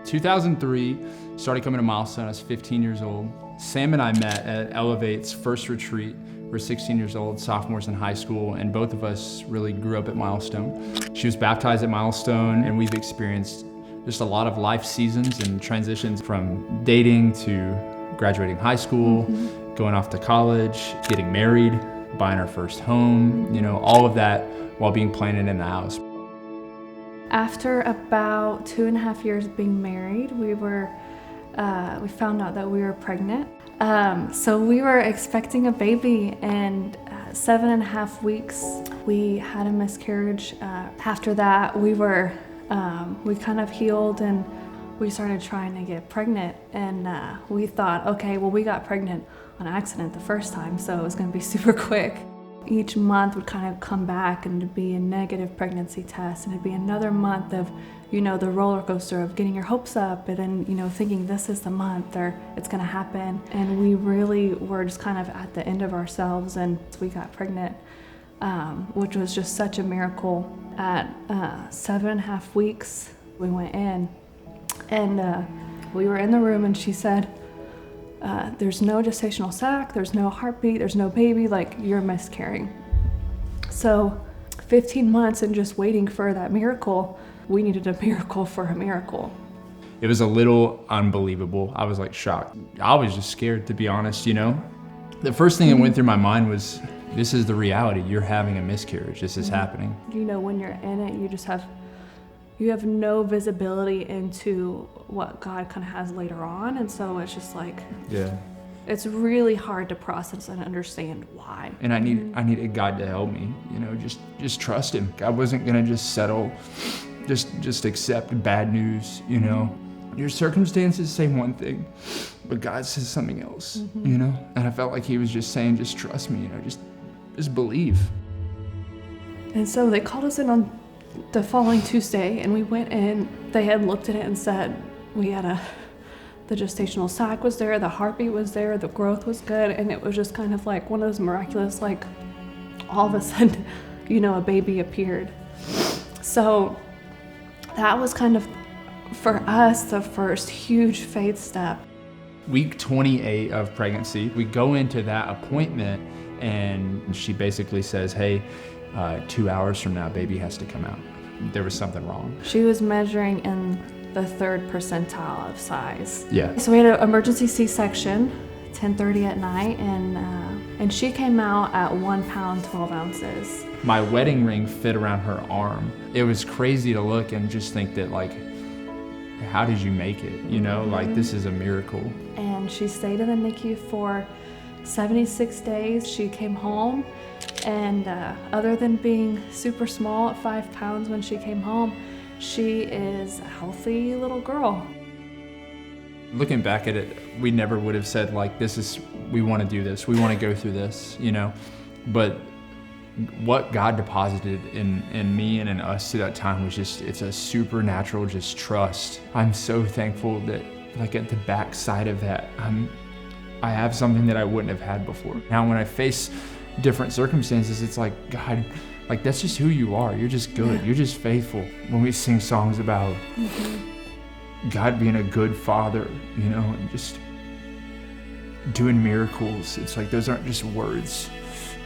2003, started coming to Milestone. I was 15 years old. Sam and I met at Elevate's first retreat. We're 16 years old, sophomores in high school, and both of us really grew up at Milestone. She was baptized at Milestone, and we've experienced just a lot of life seasons and transitions from dating to graduating high school, going off to college, getting married, buying our first home, you know, all of that while being planted in the house. After about 2.5 years of being married, we found out that we were pregnant. So we were expecting a baby, and 7.5 weeks, we had a miscarriage. After that, we kind of healed, and we started trying to get pregnant. And we thought, okay, well, we got pregnant on accident the first time, so it was gonna be super quick. Each month would kind of come back and it'd be a negative pregnancy test, and it'd be another month of, you know, the roller coaster of getting your hopes up and then, you know, thinking this is the month or it's gonna happen. And we really were just kind of at the end of ourselves, and we got pregnant, which was just such a miracle. At 7.5 weeks, we went in, and we were in the room, and she said, there's no gestational sac, there's no heartbeat, there's no baby, like, you're miscarrying. So 15 months and just waiting for that miracle, we needed a miracle for a miracle. It was a little unbelievable. I was like shocked. I was just scared, to be honest, you know? The first thing that went through my mind was, this is the reality. You're having a miscarriage. This is happening. You know, when you're in it, you have no visibility into what God kind of has later on. And so it's just like, yeah, it's really hard to process and understand why. And I needed God to help me, you know, just trust him. I wasn't gonna just settle, just accept bad news, you know. Your circumstances say one thing, but God says something else, you know? And I felt like he was just saying, just trust me, you know, just believe. And so they called us in on the following Tuesday, and we went in. They had looked at it and said the gestational sac was there, the heartbeat was there, the growth was good, and it was just kind of like one of those miraculous, like, all of a sudden, you know, a baby appeared. So that was kind of, for us, the first huge faith step. Week 28 of pregnancy, we go into that appointment, and she basically says, hey, 2 hours from now, baby has to come out. There was something wrong. She was measuring in the 3rd percentile of size. Yeah. So we had an emergency C-section, 10:30 at night, and she came out at 1 pound, 12 ounces. My wedding ring fit around her arm. It was crazy to look and just think that, like, how did you make it? You know, like, this is a miracle. And she stayed in the NICU for 76 days. She came home, and other than being super small at 5 pounds when she came home, she is a healthy little girl. Looking back at it, we never would have said, like, we want to do this, we want to go through this, you know? But what God deposited in me and in us to that time was just, it's a supernatural just trust. I'm so thankful that, like, at the back side of that, I have something that I wouldn't have had before. Now when I face different circumstances, it's like, God, like, that's just who you are. You're just good. You're just faithful. When we sing songs about God being a good father, you know, and just doing miracles, it's like, those aren't just words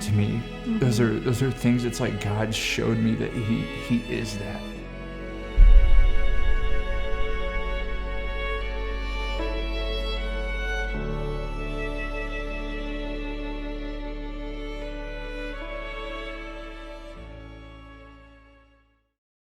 to me. Those are things, it's like God showed me that he is that.